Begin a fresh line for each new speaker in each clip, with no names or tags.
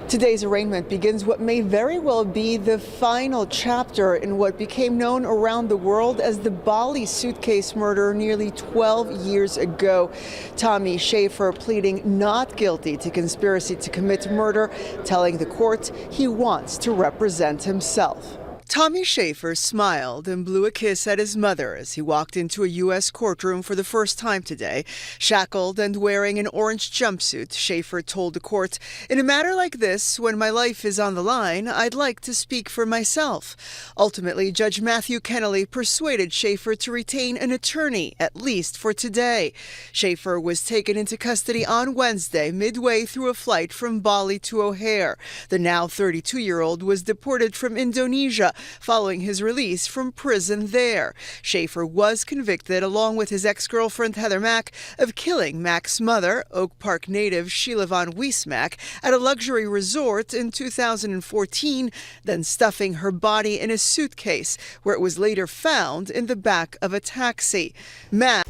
Today's arraignment begins what may very well be the final chapter in what became known around the world as the Bali Suitcase murder nearly 12 years ago. Tommy Schaefer pleading not guilty to conspiracy to commit murder, telling the court he wants to represent himself. Tommy Schaefer smiled and blew a kiss at his mother as he walked into a U.S. courtroom for the first time today. Shackled and wearing an orange jumpsuit, Schaefer told the court, "In a matter like this, when my life is on the line, I'd like to speak for myself." Ultimately, Judge Matthew Kennelly persuaded Schaefer to retain an attorney, at least for today. Schaefer was taken into custody on Wednesday, midway through a flight from Bali to O'Hare. The now 32-year-old was deported from Indonesia following his release from prison there. Schaefer was convicted, along with his ex-girlfriend Heather Mack, of killing Mack's mother, Oak Park native Sheila von Wiese-Mack, at a luxury resort in 2014, then stuffing her body in a suitcase, where it was later found in the back of a taxi. Mack.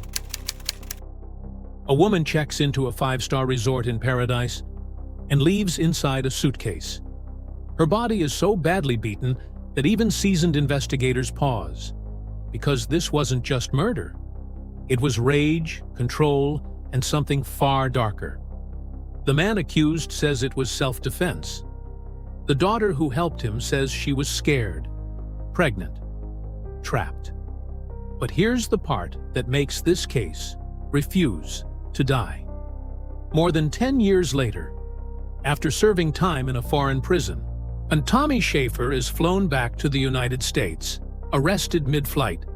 A woman checks into a five-star resort in paradise and leaves inside a suitcase. Her body is so badly beaten that even seasoned investigators pause, because this wasn't just murder. It was rage, control, and something far darker. The man accused says it was self-defense. The daughter who helped him says she was scared, pregnant, trapped. But here's the part that makes this case refuse to die. More than 10 years later, after serving time in a foreign prison, and Tommy Schaefer is flown back to the United States, arrested mid-flight,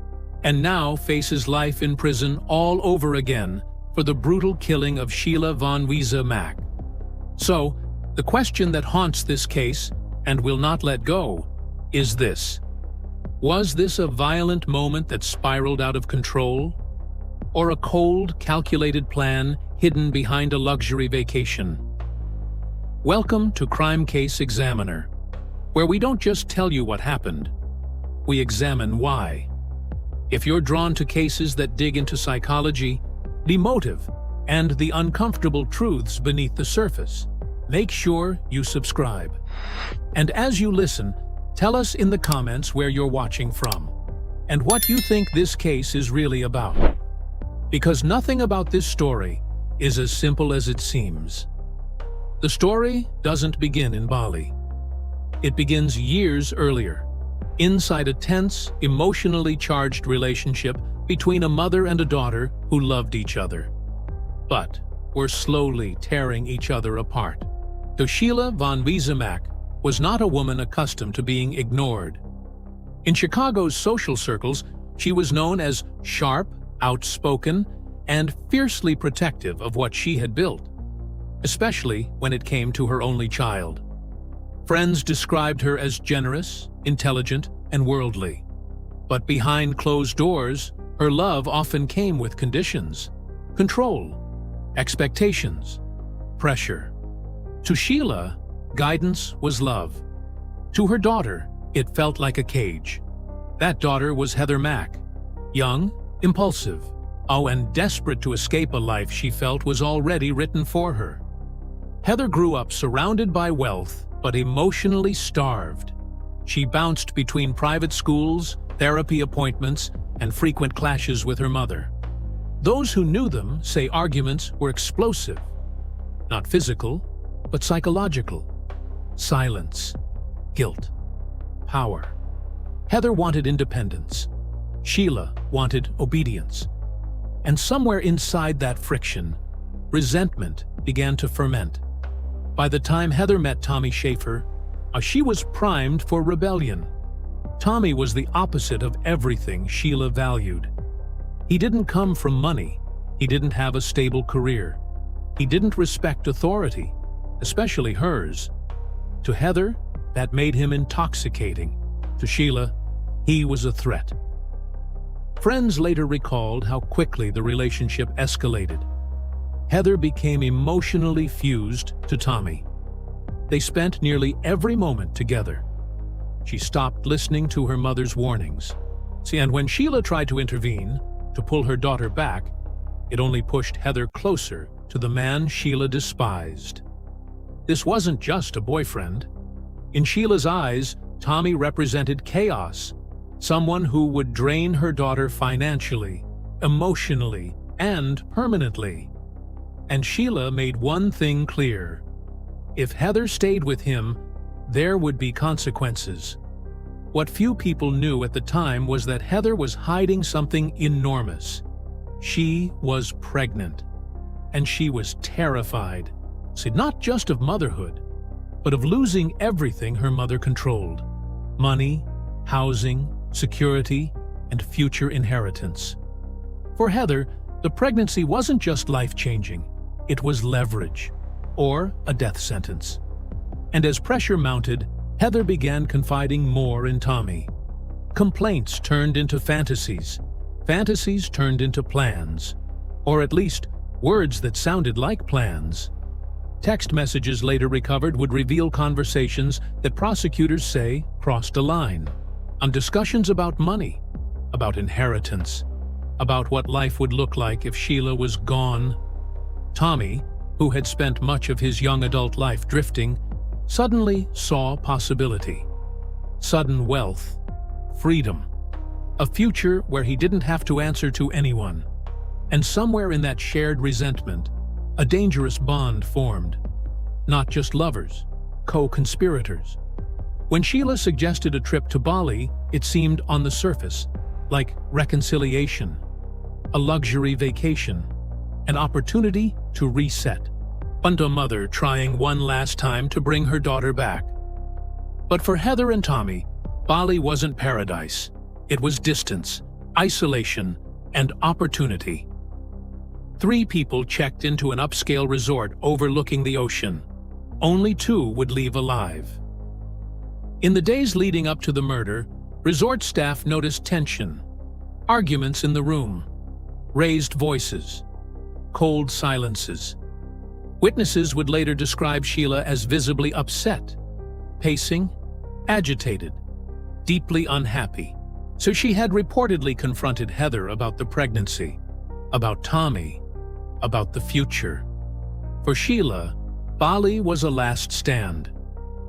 and now faces life in prison all over again for the brutal killing of Sheila von Wiese-Mack. So, the question that haunts this case, and will not let go, is this: was this a violent moment that spiraled out of control? Or a cold, calculated plan hidden behind a luxury vacation? Welcome to Crime Case Examiner, where we don't just tell you what happened, we examine why. If you're drawn to cases that dig into psychology, the motive, and the uncomfortable truths beneath the surface, make sure you subscribe. And as you listen, tell us in the comments where you're watching from, and what you think this case is really about. Because nothing about this story is as simple as it seems. The story doesn't begin in Bali. It begins years earlier, inside a tense, emotionally charged relationship between a mother and a daughter who loved each other, but were slowly tearing each other apart. So Sheila von Wiese-Mack was not a woman accustomed to being ignored. In Chicago's social circles, she was known as sharp, outspoken, and fiercely protective of what she had built, especially when it came to her only child. Friends described her as generous, intelligent, and worldly. But behind closed doors, her love often came with conditions: control, expectations, pressure. To Sheila, guidance was love. To her daughter, it felt like a cage. That daughter was Heather Mack, young, impulsive, and desperate to escape a life she felt was already written for her. Heather grew up surrounded by wealth, but emotionally starved. She bounced between private schools, therapy appointments, and frequent clashes with her mother. Those who knew them say arguments were explosive, not physical, but psychological. Silence, guilt, power. Heather wanted independence. Sheila wanted obedience. And somewhere inside that friction, resentment began to ferment. By the time Heather met Tommy Schaefer, she was primed for rebellion. Tommy was the opposite of everything Sheila valued. He didn't come from money. He didn't have a stable career. He didn't respect authority, especially hers. To Heather, that made him intoxicating. To Sheila, he was a threat. Friends later recalled how quickly the relationship escalated. Heather became emotionally fused to Tommy. They spent nearly every moment together. She stopped listening to her mother's warnings. And when Sheila tried to intervene, to pull her daughter back, it only pushed Heather closer to the man Sheila despised. this wasn't just a boyfriend. In Sheila's eyes, Tommy represented chaos, someone who would drain her daughter financially, emotionally, and permanently. And Sheila made one thing clear. If Heather stayed with him, there would be consequences. What few people knew at the time was that Heather was hiding something enormous. She was pregnant, and she was terrified. See, not just of motherhood, but of losing everything her mother controlled: money, housing, security, and future inheritance. For Heather, the pregnancy wasn't just life-changing, it was leverage, or a death sentence. And as pressure mounted, Heather began confiding more in Tommy. Complaints turned into fantasies. Fantasies turned into plans. Or at least, words that sounded like plans. Text messages later recovered would reveal conversations that prosecutors say crossed a line. On discussions about money, about inheritance, about what life would look like if Sheila was gone. Tommy, who had spent much of his young adult life drifting, suddenly saw possibility. Sudden wealth, freedom, a future where he didn't have to answer to anyone. And somewhere in that shared resentment, a dangerous bond formed. Not just lovers, co-conspirators. When Sheila suggested a trip to Bali, it seemed on the surface like reconciliation, a luxury vacation, an opportunity to reset. A mother trying one last time to bring her daughter back. But for Heather and Tommy, Bali wasn't paradise. It was distance, isolation, and opportunity. 3 people checked into an upscale resort overlooking the ocean. Only 2 would leave alive. In the days leading up to the murder, resort staff noticed tension, arguments in the room, raised voices, cold silences. Witnesses would later describe Sheila as visibly upset, pacing, agitated, deeply unhappy. So she had reportedly confronted Heather about the pregnancy, about Tommy, about the future. For Sheila, Bali was a last stand.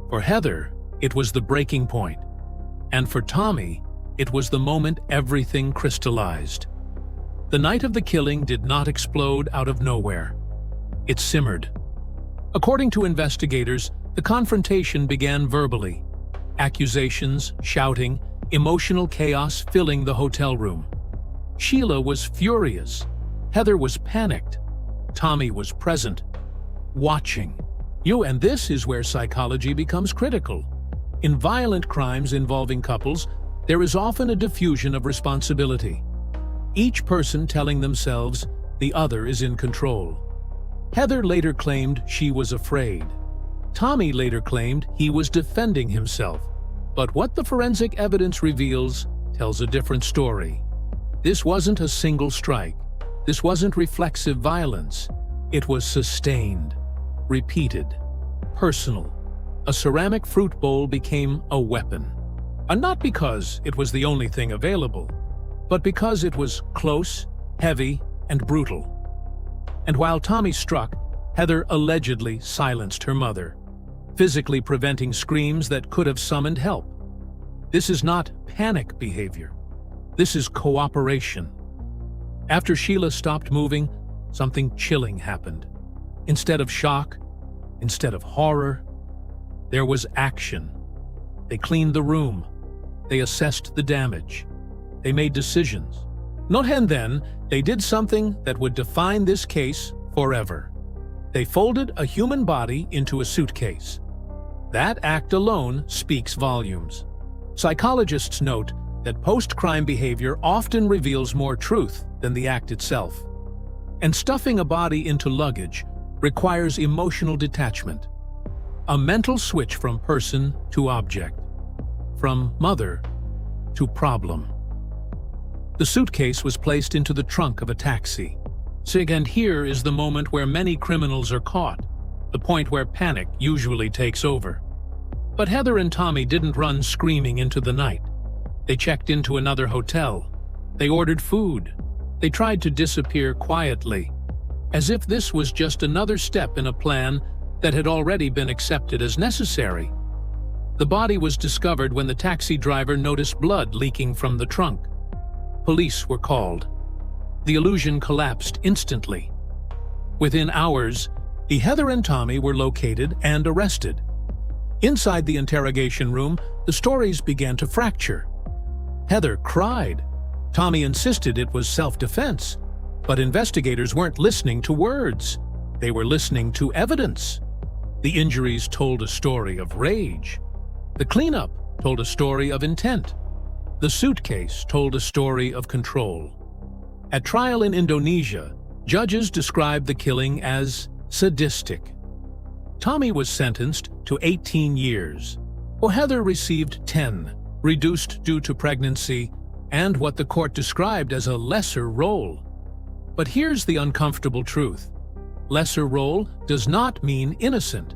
For Heather, it was the breaking point. And for Tommy, it was the moment everything crystallized. The night of the killing did not explode out of nowhere. It simmered. According to investigators, the confrontation began verbally. Accusations, shouting, emotional chaos filling the hotel room. Sheila was furious. Heather was panicked. Tommy was present, watching. And this is where psychology becomes critical. In violent crimes involving couples, there is often a diffusion of responsibility. Each person telling themselves the other is in control. Heather later claimed she was afraid. Tommy later claimed he was defending himself. But what the forensic evidence reveals tells a different story. This wasn't a single strike. This wasn't reflexive violence. It was sustained, repeated, personal. A ceramic fruit bowl became a weapon. And not because it was the only thing available, but because it was close, heavy, and brutal. And while Tommy struck, Heather allegedly silenced her mother, physically preventing screams that could have summoned help. This is not panic behavior. This is cooperation. After Sheila stopped moving, something chilling happened. Instead of shock, instead of horror, there was action. They cleaned the room. They assessed the damage. They made decisions. And then, they did something that would define this case forever. They folded a human body into a suitcase. That act alone speaks volumes. Psychologists note that post-crime behavior often reveals more truth than the act itself. And stuffing a body into luggage requires emotional detachment, a mental switch from person to object, from mother to problem. The suitcase was placed into the trunk of a taxi. And here is the moment where many criminals are caught, the point where panic usually takes over. But Heather and Tommy didn't run screaming into the night. They checked into another hotel. They ordered food. They tried to disappear quietly, as if this was just another step in a plan that had already been accepted as necessary. The body was discovered when the taxi driver noticed blood leaking from the trunk. Police were called. The illusion collapsed instantly. Within hours, the Heather and Tommy were located and arrested. Inside the interrogation room, the stories began to fracture. Heather cried. Tommy insisted it was self-defense, but investigators weren't listening to words. They were listening to evidence. The injuries told a story of rage. The cleanup told a story of intent. The suitcase told a story of control. At trial in Indonesia, judges described the killing as sadistic. Tommy was sentenced to 18 years, while Heather received 10, reduced due to pregnancy and what the court described as a lesser role. But here's the uncomfortable truth. Lesser role does not mean innocent.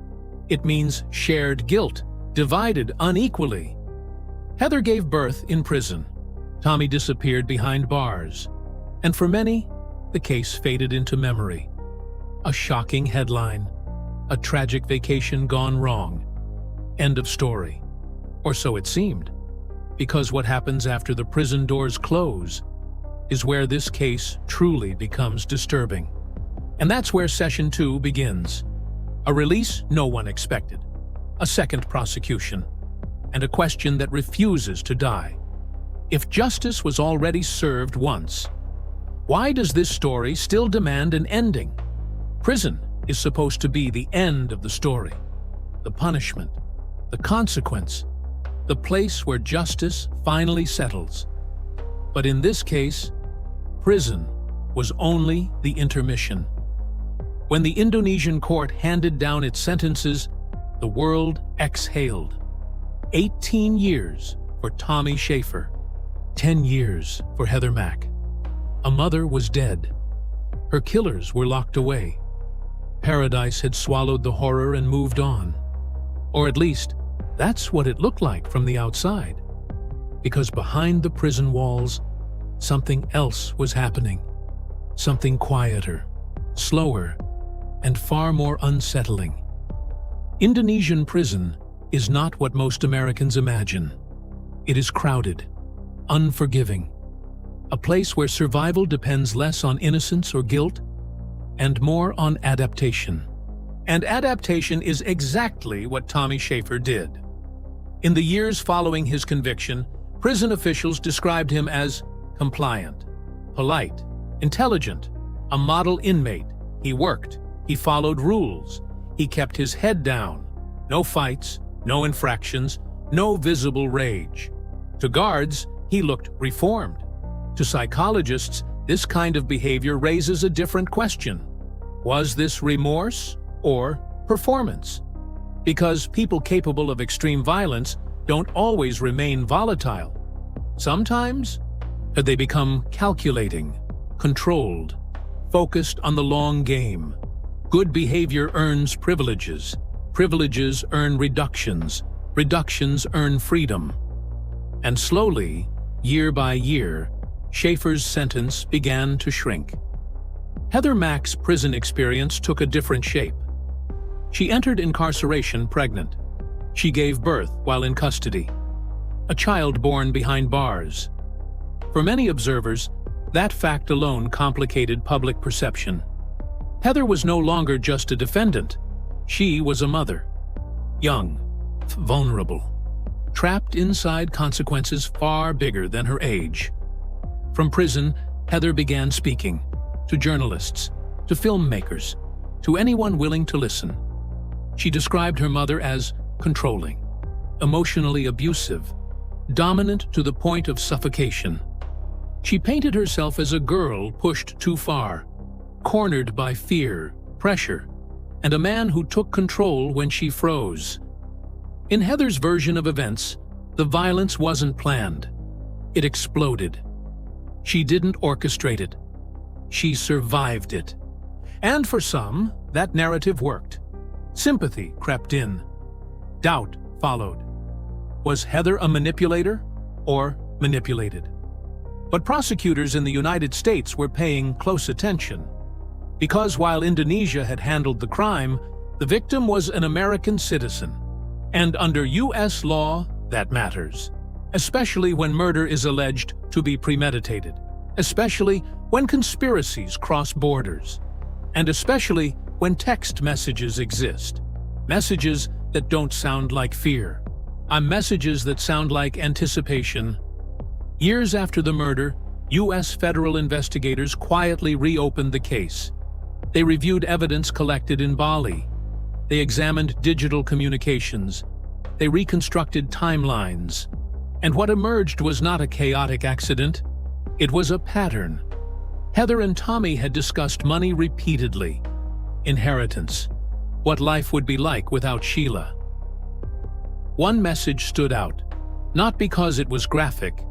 It means shared guilt, divided unequally. Heather gave birth in prison. Tommy disappeared behind bars. And for many, the case faded into memory. A shocking headline. A tragic vacation gone wrong. End of story. Or so it seemed. Because what happens after the prison doors close is where this case truly becomes disturbing. And that's where Session 2 begins. A release no one expected. A second prosecution. And a question that refuses to die. If justice was already served once, why does this story still demand an ending? Prison is supposed to be the end of the story. The punishment, the consequence, the place where justice finally settles. But in this case, prison was only the intermission. When the Indonesian court handed down its sentences, the world exhaled. 18 years for Tommy Schaefer, 10 years for Heather Mack. A mother was dead. Her killers were locked away. Paradise had swallowed the horror and moved on. Or at least, that's what it looked like from the outside. Because behind the prison walls, something else was happening. Something quieter, slower, and far more unsettling. Indonesian prison is not what most Americans imagine. It is crowded, unforgiving, a place where survival depends less on innocence or guilt and more on adaptation. And adaptation is exactly what Tommy Schaefer did. In the years following his conviction, prison officials described him as compliant, polite, intelligent, a model inmate. He worked, he followed rules, he kept his head down. No fights, no infractions, no visible rage. To guards, he looked reformed. To psychologists, this kind of behavior raises a different question. Was this remorse or performance? Because people capable of extreme violence don't always remain volatile. Sometimes, they become calculating, controlled, focused on the long game. Good behavior earns privileges. Privileges earn reductions. Reductions earn freedom. And slowly, year by year, Schaefer's sentence began to shrink. Heather Mack's prison experience took a different shape. She entered incarceration pregnant. She gave birth while in custody. A child born behind bars. For many observers, that fact alone complicated public perception. Heather was no longer just a defendant. She was a mother. Young, vulnerable, trapped inside consequences far bigger than her age. From prison, Heather began speaking to journalists, to filmmakers, to anyone willing to listen. She described her mother as controlling, emotionally abusive, dominant to the point of suffocation. She painted herself as a girl pushed too far, cornered by fear, pressure, and a man who took control when she froze. In Heather's version of events, the violence wasn't planned. It exploded. She didn't orchestrate it. She survived it. And for some, that narrative worked. Sympathy crept in. Doubt followed. Was Heather a manipulator or manipulated? But prosecutors in the United States were paying close attention. Because while Indonesia had handled the crime, The victim was an American citizen, and under U.S. law, that matters, especially when murder is alleged to be premeditated, especially when conspiracies cross borders, and especially when text messages exist. Messages that don't sound like fear. Messages that sound like anticipation. Years after the murder, U.S. federal investigators quietly reopened the case. They reviewed evidence collected in Bali. They examined digital communications. They reconstructed timelines. And what emerged was not a chaotic accident. It was a pattern. Heather and Tommy had discussed money repeatedly. Inheritance. What life would be like without Sheila. One message stood out, not because it was graphic,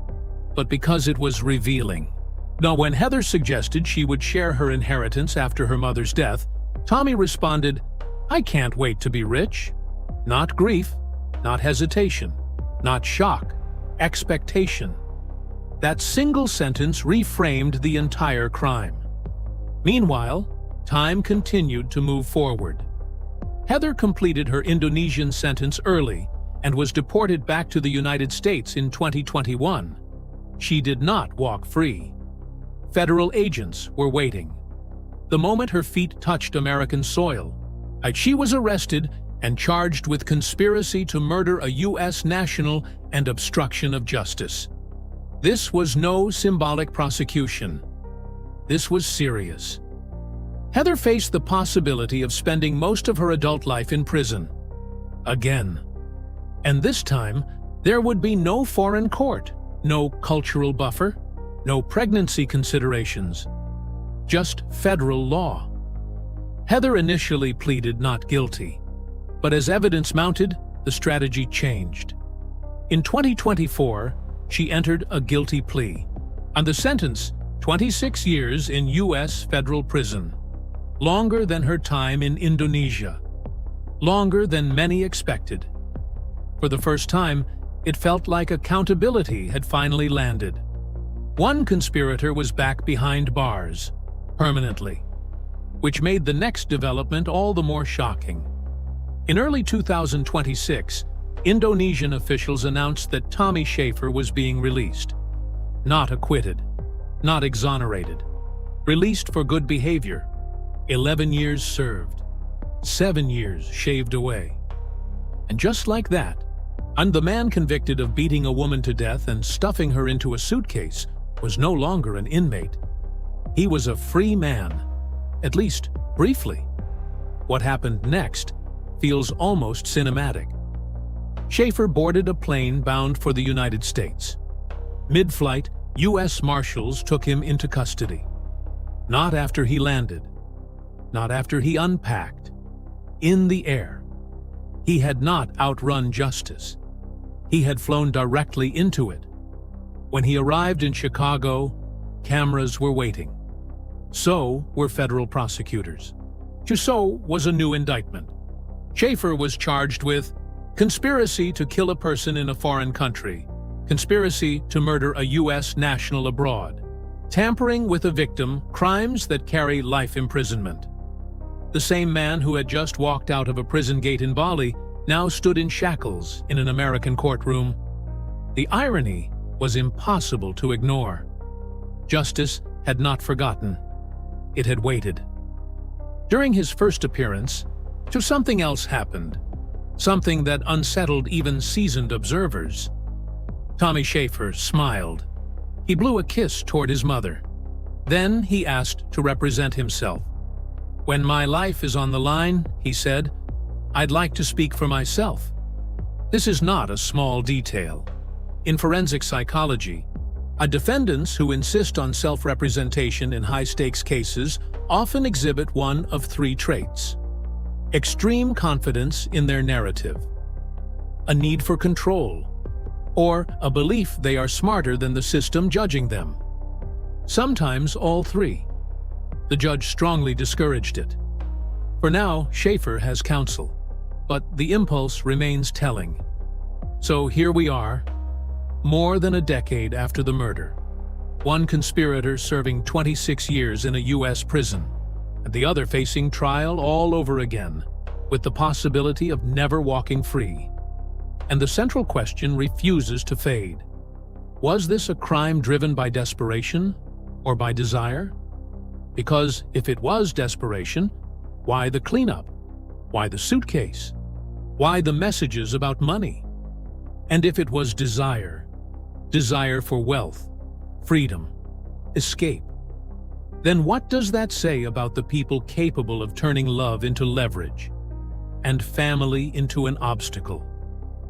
but because it was revealing. Now, when Heather suggested she would share her inheritance after her mother's death, Tommy responded, "I can't wait to be rich." Not grief, not hesitation, not shock, expectation. That single sentence reframed the entire crime. Meanwhile, time continued to move forward. Heather completed her Indonesian sentence early and was deported back to the United States in 2021. She did not walk free. Federal agents were waiting. The moment her feet touched American soil, she was arrested and charged with conspiracy to murder a U.S. national and obstruction of justice. This was no symbolic prosecution. This was serious. Heather faced the possibility of spending most of her adult life in prison. Again. And this time, there would be no foreign court, no cultural buffer, no pregnancy considerations, just federal law. Heather initially pleaded not guilty, but as evidence mounted, the strategy changed. In 2024, she entered a guilty plea, and the sentence, 26 years in U.S. federal prison, longer than her time in Indonesia, longer than many expected. For the first time, it felt like accountability had finally landed. One conspirator was back behind bars, permanently, which made the next development all the more shocking. In early 2026, Indonesian officials announced that Tommy Schaefer was being released. Not acquitted, not exonerated. Released for good behavior. 11 years served. 7 years shaved away. And just like that, and the man convicted of beating a woman to death and stuffing her into a suitcase was no longer an inmate. He was a free man, at least briefly. What happened next feels almost cinematic. Schaefer boarded a plane bound for the United States. Mid-flight, U.S. Marshals took him into custody. Not after he landed. Not after he unpacked. In the air. He had not outrun justice. He had flown directly into it. When he arrived in Chicago, cameras were waiting. So were federal prosecutors. So was a new indictment. Schaefer was charged with conspiracy to kill a person in a foreign country, conspiracy to murder a U.S. national abroad, tampering with a victim, crimes that carry life imprisonment. The same man who had just walked out of a prison gate in Bali now stood in shackles in an American courtroom. The irony was impossible to ignore. Justice had not forgotten. It had waited. During his first appearance, something else happened. Something that unsettled even seasoned observers. Tommy Schaefer smiled. He blew a kiss toward his mother. Then he asked to represent himself. "When my life is on the line," he said, "I'd like to speak for myself." This is not a small detail. In forensic psychology, defendants who insist on self-representation in high-stakes cases often exhibit one of three traits: extreme confidence in their narrative, a need for control, or a belief they are smarter than the system judging them. Sometimes all three. The judge strongly discouraged it. For now, Schaefer has counsel, but the impulse remains telling. So here we are, more than a decade after the murder. One conspirator serving 26 years in a U.S. prison, and the other facing trial all over again. with the possibility of never walking free. And the central question refuses to fade. Was this a crime driven by desperation or by desire? Because if it was desperation, why the cleanup? Why the suitcase? Why the messages about money? And if it was desire for wealth, freedom, escape, then what does that say about the people capable of turning love into leverage and family into an obstacle?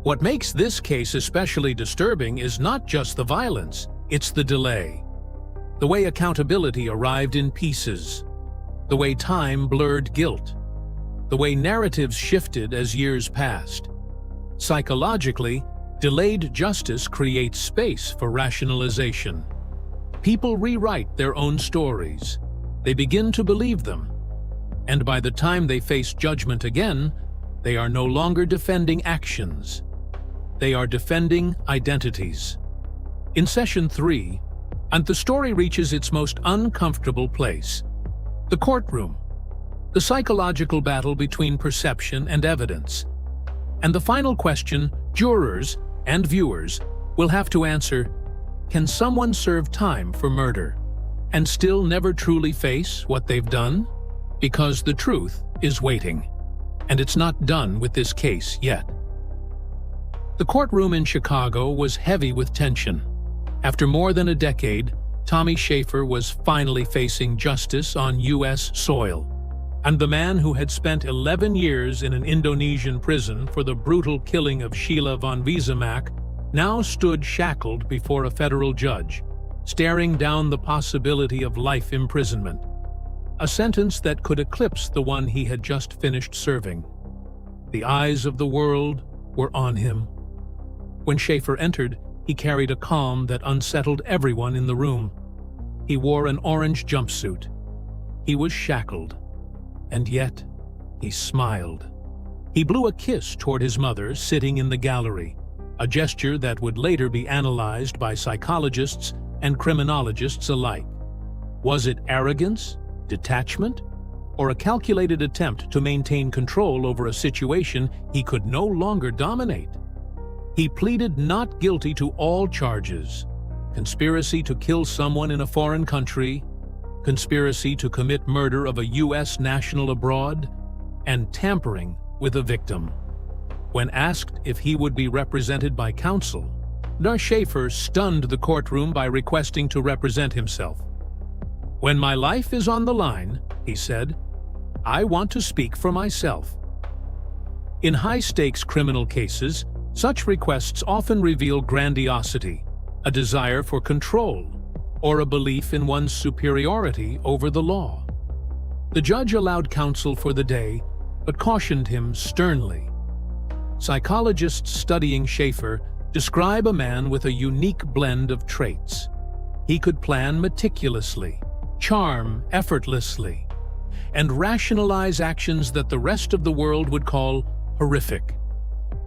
What makes this case especially disturbing is not just the violence, it's the delay. The way accountability arrived in pieces, the way time blurred guilt, the way narratives shifted as years passed. Psychologically, delayed justice creates space for rationalization. People rewrite their own stories. They begin to believe them. And by the time they face judgment again, they are no longer defending actions. They are defending identities. In Session 3, and the story reaches its most uncomfortable place, the courtroom, the psychological battle between perception and evidence. And the final question jurors and viewers will have to answer: can someone serve time for murder and still never truly face what they've done? Because the truth is waiting, and it's not done with this case yet. The courtroom in Chicago was heavy with tension. After more than a decade, Tommy Schaefer was finally facing justice on U.S. soil. And the man who had spent 11 years in an Indonesian prison for the brutal killing of Sheila von Wiese-Mack now stood shackled before a federal judge, staring down the possibility of life imprisonment, a sentence that could eclipse the one he had just finished serving. The eyes of the world were on him. When Schaefer entered, he carried a calm that unsettled everyone in the room. He wore an orange jumpsuit. He was shackled, and yet he smiled. He blew a kiss toward his mother sitting in the gallery, a gesture that would later be analyzed by psychologists and criminologists alike. Was it arrogance, detachment, or a calculated attempt to maintain control over a situation he could no longer dominate? He pleaded not guilty to all charges: conspiracy to kill someone in a foreign country, conspiracy to commit murder of a U.S. national abroad, and tampering with a victim. When asked if he would be represented by counsel, Schaefer stunned the courtroom by requesting to represent himself. "When my life is on the line," he said, "I want to speak for myself." In high-stakes criminal cases, such requests often reveal grandiosity, a desire for control, or a belief in one's superiority over the law. The judge allowed counsel for the day, but cautioned him sternly. Psychologists studying Schaefer describe a man with a unique blend of traits. He could plan meticulously, charm effortlessly, and rationalize actions that the rest of the world would call horrific.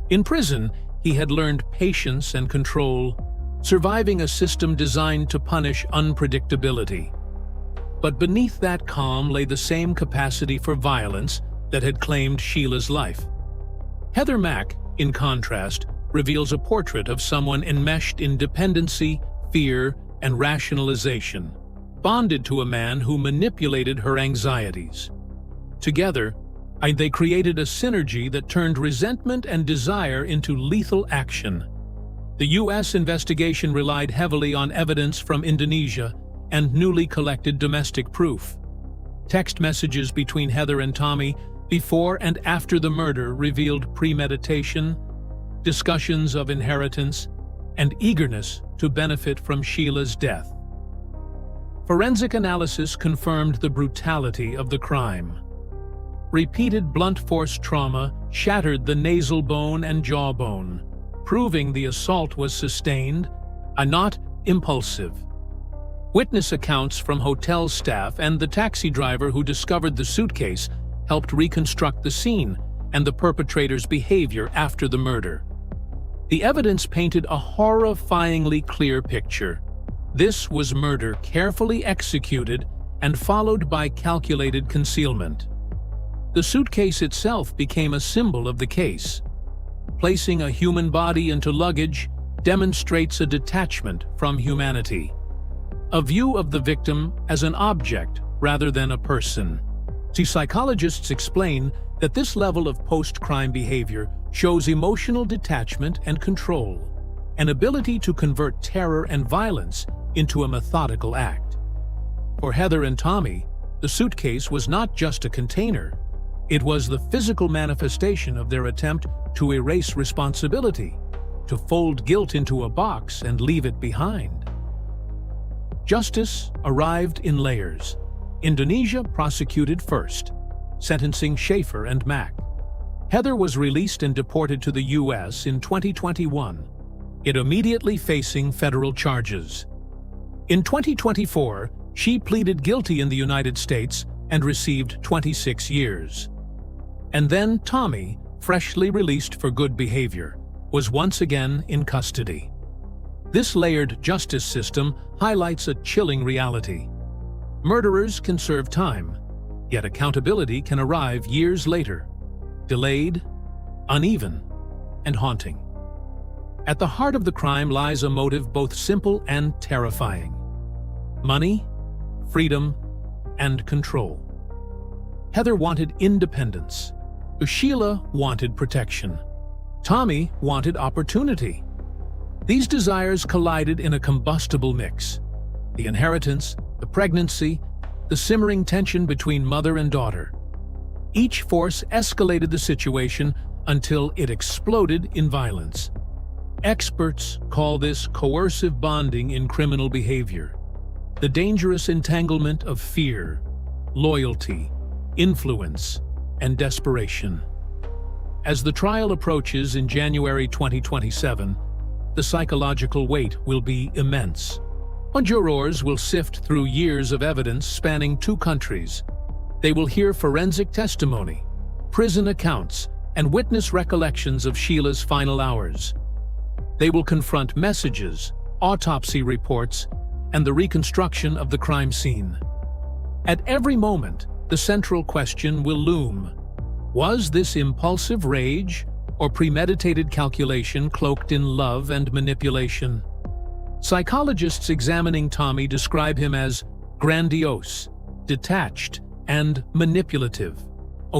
In prison, he had learned patience and control, surviving a system designed to punish unpredictability. But beneath that calm lay the same capacity for violence that had claimed Sheila's life. Heather Mack, in contrast, reveals a portrait of someone enmeshed in dependency, fear, and rationalization, bonded to a man who manipulated her anxieties. Together, they created a synergy that turned resentment and desire into lethal action. The U.S. investigation relied heavily on evidence from Indonesia and newly collected domestic proof. Text messages between Heather and Tommy before and after the murder revealed premeditation, discussions of inheritance, and eagerness to benefit from Sheila's death. Forensic analysis confirmed the brutality of the crime. Repeated blunt force trauma shattered the nasal bone and jawbone, proving the assault was sustained and not impulsive. Witness accounts from hotel staff and the taxi driver who discovered the suitcase helped reconstruct the scene and the perpetrator's behavior after the murder. The evidence painted a horrifyingly clear picture. This was murder carefully executed and followed by calculated concealment. The suitcase itself became a symbol of the case. Placing a human body into luggage demonstrates a detachment from humanity, a view of the victim as an object rather than a person. See, psychologists explain that this level of post-crime behavior shows emotional detachment and control, an ability to convert terror and violence into a methodical act. For Heather and Tommy, the suitcase was not just a container. It was the physical manifestation of their attempt to erase responsibility, to fold guilt into a box and leave it behind. Justice arrived in layers. Indonesia prosecuted first, sentencing Schaefer and Mack. Heather was released and deported to the U.S. in 2021, yet immediately facing federal charges. In 2024, she pleaded guilty in the United States and received 26 years. And then Tommy, freshly released for good behavior, was once again in custody. This layered justice system highlights a chilling reality. Murderers can serve time, yet accountability can arrive years later, delayed, uneven, and haunting. At the heart of the crime lies a motive both simple and terrifying: money, freedom, and control. Heather wanted independence. Sheila wanted protection. Tommy wanted opportunity. These desires collided in a combustible mix: the inheritance, the pregnancy, the simmering tension between mother and daughter. Each force escalated the situation until it exploded in violence. Experts call this coercive bonding in criminal behavior, the dangerous entanglement of fear, loyalty, influence, and desperation. As the trial approaches in January 2027, the psychological weight will be immense. Jurors will sift through years of evidence spanning 2 countries. They will hear forensic testimony, prison accounts, and witness recollections of Sheila's final hours. They will confront messages, autopsy reports, and the reconstruction of the crime scene. At every moment, the central question will loom: was this impulsive rage or premeditated calculation cloaked in love and manipulation? Psychologists examining Tommy describe him as grandiose, detached, and manipulative,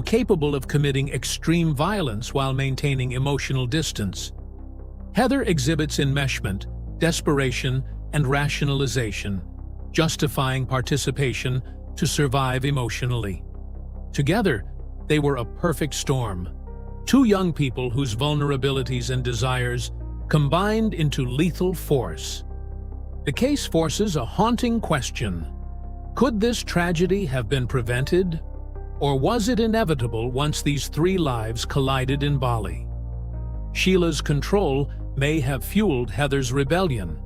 capable of committing extreme violence while maintaining emotional distance. Heather exhibits enmeshment, desperation, and rationalization, justifying participation to survive emotionally. Together, they were a perfect storm. 2 young people whose vulnerabilities and desires combined into lethal force. The case forces a haunting question: could this tragedy have been prevented? Or was it inevitable once these 3 lives collided in Bali? Sheila's control may have fueled Heather's rebellion.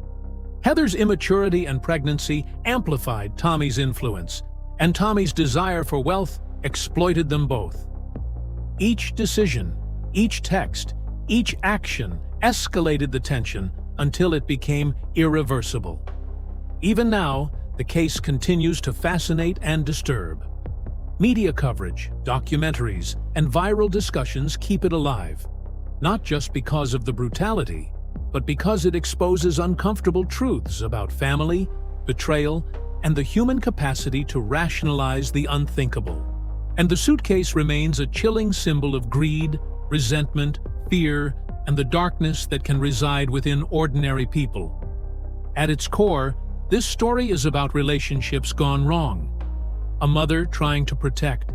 Heather's immaturity and pregnancy amplified Tommy's influence, and Tommy's desire for wealth exploited them both. Each decision, each text, each action escalated the tension until it became irreversible. Even now, the case continues to fascinate and disturb. Media coverage, documentaries, and viral discussions keep it alive, not just because of the brutality, but because it exposes uncomfortable truths about family, betrayal, and the human capacity to rationalize the unthinkable. And the suitcase remains a chilling symbol of greed, resentment, fear, and the darkness that can reside within ordinary people. At its core, this story is about relationships gone wrong. A mother trying to protect,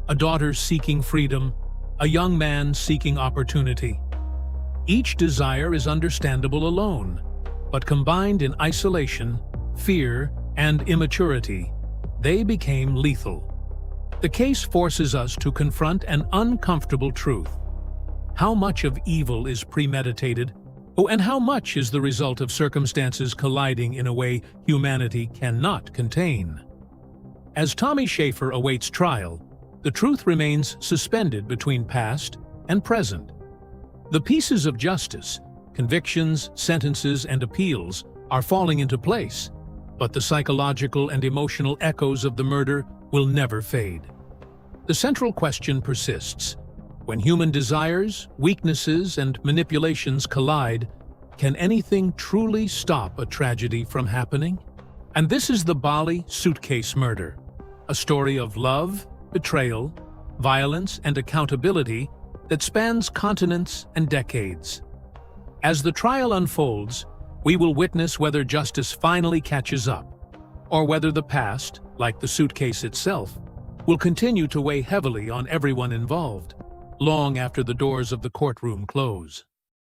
a daughter seeking freedom, a young man seeking opportunity. Each desire is understandable alone, but combined in isolation, fear, and immaturity, they became lethal. The case forces us to confront an uncomfortable truth. How much of evil is premeditated? And how much is the result of circumstances colliding in a way humanity cannot contain? As Tommy Schaefer awaits trial, the truth remains suspended between past and present. The pieces of justice, convictions, sentences, and appeals are falling into place, but the psychological and emotional echoes of the murder will never fade. The central question persists. When human desires, weaknesses, and manipulations collide, can anything truly stop a tragedy from happening? And this is the Bali Suitcase murder, a story of love, betrayal, violence, and accountability that spans continents and decades. As the trial unfolds, we will witness whether justice finally catches up, or whether the past, like the suitcase itself, will continue to weigh heavily on everyone involved, long after the doors of the courtroom close.